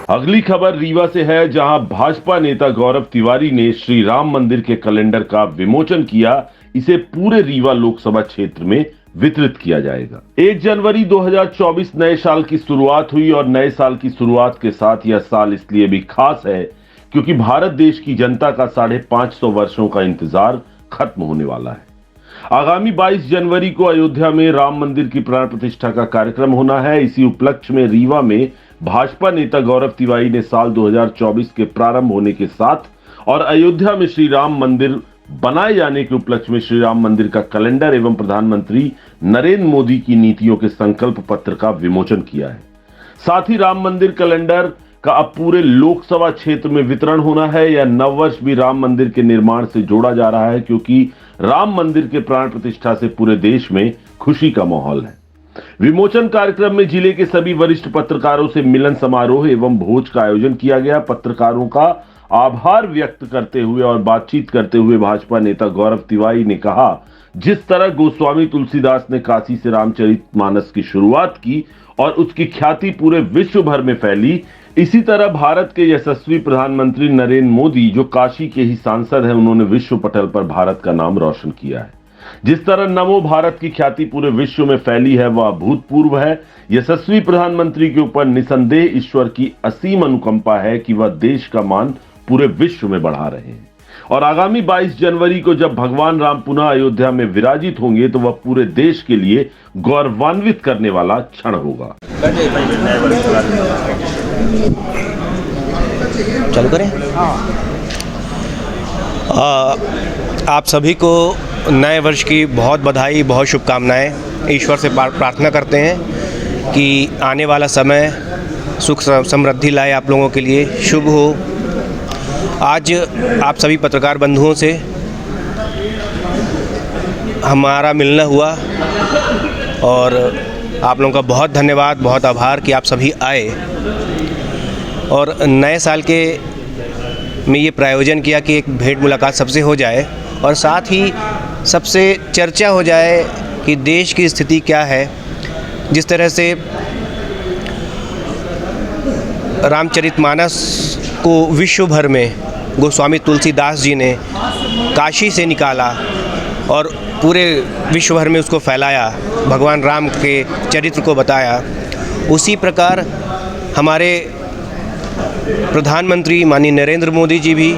अगली खबर रीवा से है, जहां भाजपा नेता गौरव तिवारी ने श्री राम मंदिर के कैलेंडर का विमोचन किया। इसे पूरे रीवा लोकसभा क्षेत्र में वितरित किया जाएगा। 1 जनवरी 2024 नए साल की शुरुआत हुई और नए साल की शुरुआत के साथ यह साल इसलिए भी खास है क्योंकि भारत देश की जनता का 550 वर्षों का इंतजार खत्म होने वाला है। आगामी 22 जनवरी को अयोध्या में राम मंदिर की प्राण प्रतिष्ठा का कार्यक्रम होना है। इसी उपलक्ष्य में रीवा में भाजपा नेता गौरव तिवारी ने साल 2024 के प्रारंभ होने के साथ और अयोध्या में श्री राम मंदिर बनाए जाने के उपलक्ष्य में श्री राम मंदिर का कैलेंडर एवं प्रधानमंत्री नरेंद्र मोदी की नीतियों के संकल्प पत्र का विमोचन किया है। साथ ही राम मंदिर कैलेंडर का अब पूरे लोकसभा क्षेत्र में वितरण होना है। यह नववर्ष भी राम मंदिर के निर्माण से जोड़ा जा रहा है क्योंकि राम मंदिर के प्राण प्रतिष्ठा से पूरे देश में खुशी का माहौल है। विमोचन कार्यक्रम में जिले के सभी वरिष्ठ पत्रकारों से मिलन समारोह एवं भोज का आयोजन किया गया। पत्रकारों का आभार व्यक्त करते हुए और बातचीत करते हुए भाजपा नेता गौरव तिवारी ने कहा, जिस तरह गोस्वामी तुलसीदास ने काशी से रामचरितमानस की शुरुआत की और उसकी ख्याति पूरे विश्व भर में फैली, इसी तरह भारत के यशस्वी प्रधानमंत्री नरेंद्र मोदी, जो काशी के ही सांसद हैं, उन्होंने विश्व पटल पर भारत का नाम रोशन किया है। जिस तरह नमो भारत की ख्याति पूरे विश्व में फैली है वह अभूतपूर्व है। यशस्वी प्रधानमंत्री के ऊपर निसंदेह ईश्वर की असीम अनुकंपा है कि वह देश का मान पूरे विश्व में बढ़ा रहे हैं और आगामी 22 जनवरी को जब भगवान राम पुनः अयोध्या में विराजित होंगे तो वह पूरे देश के लिए गौरवान्वित करने वाला क्षण होगा। चालू करें। आप सभी को नए वर्ष की बहुत बधाई, बहुत शुभकामनाएं। ईश्वर से प्रार्थना करते हैं कि आने वाला समय सुख समृद्धि लाए, आप लोगों के लिए शुभ हो। आज आप सभी पत्रकार बंधुओं से हमारा मिलना हुआ और आप लोगों का बहुत धन्यवाद, बहुत आभार कि आप सभी आए और नए साल के में ये प्रायोजन किया कि एक भेंट मुलाकात सबसे हो जाए और साथ ही सबसे चर्चा हो जाए कि देश की स्थिति क्या है। जिस तरह से रामचरितमानस को विश्व भर में गोस्वामी तुलसीदास जी ने काशी से निकाला और पूरे विश्व भर में उसको फैलाया, भगवान राम के चरित्र को बताया, उसी प्रकार हमारे प्रधानमंत्री माननीय नरेंद्र मोदी जी भी,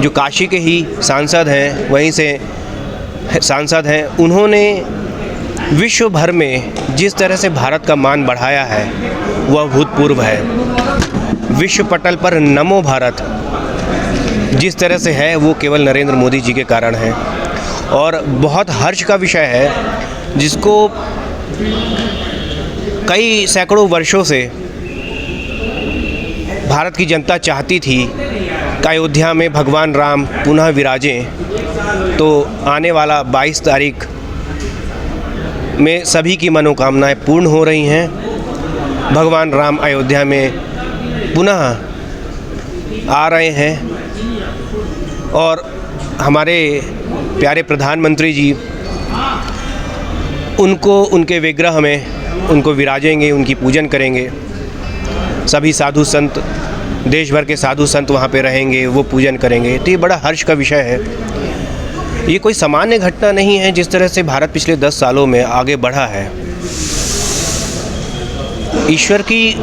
जो काशी के ही सांसद हैं, वहीं से सांसद हैं, उन्होंने विश्व भर में जिस तरह से भारत का मान बढ़ाया है वह अभूतपूर्व है। विश्व पटल पर नमो भारत जिस तरह से है वो केवल नरेंद्र मोदी जी के कारण है और बहुत हर्ष का विषय है, जिसको कई सैकड़ों वर्षों से भारत की जनता चाहती थी कि अयोध्या में भगवान राम पुनः विराजें। तो आने वाला 22 तारीख में सभी की मनोकामनाएं पूर्ण हो रही हैं। भगवान राम अयोध्या में पुनः आ रहे हैं और हमारे प्यारे प्रधानमंत्री जी उनको उनके विग्रह में उनको विराजेंगे, उनकी पूजन करेंगे। सभी साधु संत, देश भर के साधु संत वहाँ पे रहेंगे, वो पूजन करेंगे। तो ये बड़ा हर्ष का विषय है। ये कोई सामान्य घटना नहीं है। जिस तरह से भारत पिछले 10 सालों में आगे बढ़ा है, ईश्वर की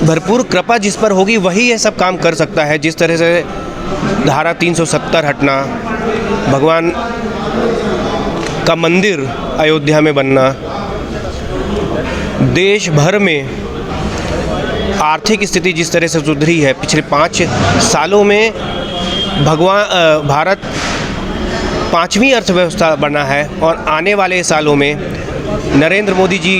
भरपूर कृपा जिस पर होगी वही ये सब काम कर सकता है। जिस तरह से धारा 370 हटना, भगवान का मंदिर अयोध्या में बनना, देश भर में आर्थिक स्थिति जिस तरह से सुधरी है, पिछले 5 सालों में भारत 5वीं अर्थव्यवस्था बना है और आने वाले सालों में नरेंद्र मोदी जी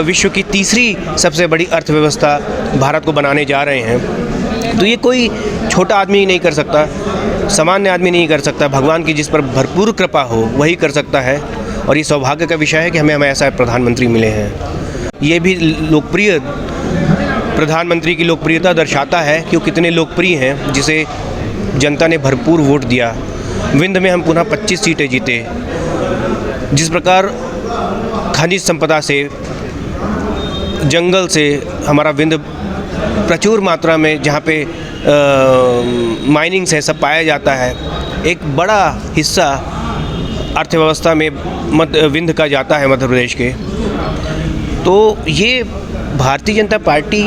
विश्व की 3री सबसे बड़ी अर्थव्यवस्था भारत को बनाने जा रहे हैं। तो ये कोई छोटा आदमी नहीं कर सकता, सामान्य आदमी नहीं कर सकता। भगवान की जिस पर भरपूर कृपा हो वही कर सकता है और ये सौभाग्य का विषय है कि हमें ऐसा प्रधानमंत्री मिले हैं। ये भी लोकप्रिय, प्रधानमंत्री की लोकप्रियता दर्शाता है कि वो कितने लोकप्रिय हैं, जिसे जनता ने भरपूर वोट दिया। विंध्य में हम पुनः 25 सीटें जीते। जिस प्रकार खनिज संपदा से जंगल से हमारा विंध्य प्रचुर मात्रा में जहाँ पे माइनिंग्स है सब पाया जाता है, एक बड़ा हिस्सा अर्थव्यवस्था में विंध्य का जाता है मध्य प्रदेश के। तो ये भारतीय जनता पार्टी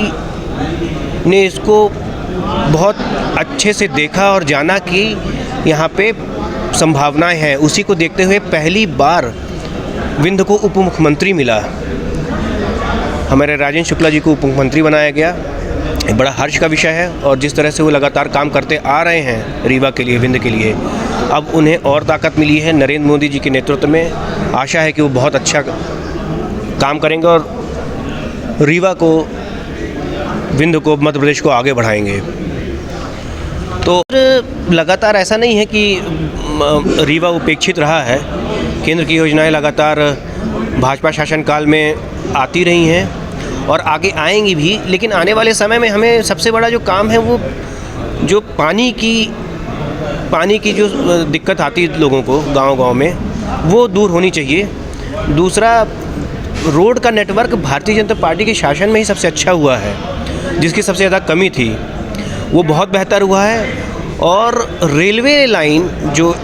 ने इसको बहुत अच्छे से देखा और जाना कि यहाँ पे संभावनाएं हैं। उसी को देखते हुए पहली बार विंध्य को उप मुख्यमंत्री मिला, हमारे राजेंद्र शुक्ला जी को उप मुख्यमंत्री बनाया गया। एक बड़ा हर्ष का विषय है और जिस तरह से वो लगातार काम करते आ रहे हैं रीवा के लिए, विंध्य के लिए, अब उन्हें और ताकत मिली है नरेंद्र मोदी जी के नेतृत्व में। आशा है कि वो बहुत अच्छा काम करेंगे और रीवा को, विंध्य को, मध्य प्रदेश को आगे बढ़ाएंगे। तो लगातार ऐसा नहीं है कि रीवा उपेक्षित रहा है। केंद्र की योजनाएं लगातार भाजपा शासनकाल में आती रही हैं और आगे आएंगी भी, लेकिन आने वाले समय में हमें सबसे बड़ा जो काम है वो जो पानी की जो दिक्कत आती है लोगों को गांव-गांव में, वो दूर होनी चाहिए। दूसरा, रोड का नेटवर्क भारतीय जनता पार्टी के शासन में ही सबसे अच्छा हुआ है, जिसकी सबसे ज़्यादा कमी थी वो बहुत बेहतर हुआ है। और रेलवे लाइन जो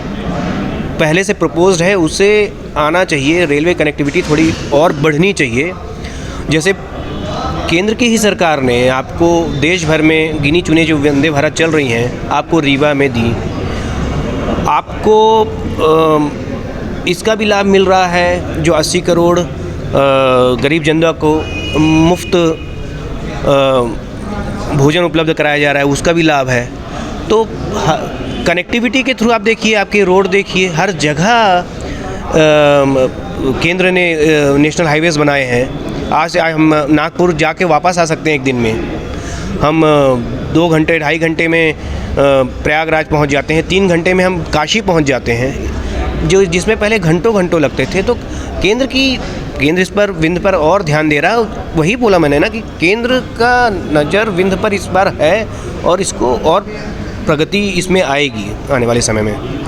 पहले से प्रपोज्ड है उसे आना चाहिए, रेलवे कनेक्टिविटी थोड़ी और बढ़नी चाहिए। जैसे केंद्र की ही सरकार ने आपको देश भर में गिनी चुनी जो वंदे भारत चल रही हैं आपको रीवा में दी, आपको इसका भी लाभ मिल रहा है जो 80 करोड़ गरीब जनता को मुफ्त भोजन उपलब्ध कराया जा रहा है, उसका भी लाभ है। तो कनेक्टिविटी के थ्रू आप देखिए, आपके रोड देखिए, हर जगह केंद्र ने नेशनल हाईवेज़ बनाए हैं। आज हम नागपुर जाके वापस आ सकते हैं एक दिन में। हम 2 घंटे 2.5 घंटे में प्रयागराज पहुंच जाते हैं, 3 घंटे में हम काशी पहुंच जाते हैं, जिसमें पहले घंटों लगते थे। तो केंद्र इस पर, विंध्य पर और ध्यान दे रहा है। वही बोला मैंने ना कि केंद्र का नज़र विंध्य पर इस बार है और इसको और प्रगति इसमें आएगी आने वाले समय में।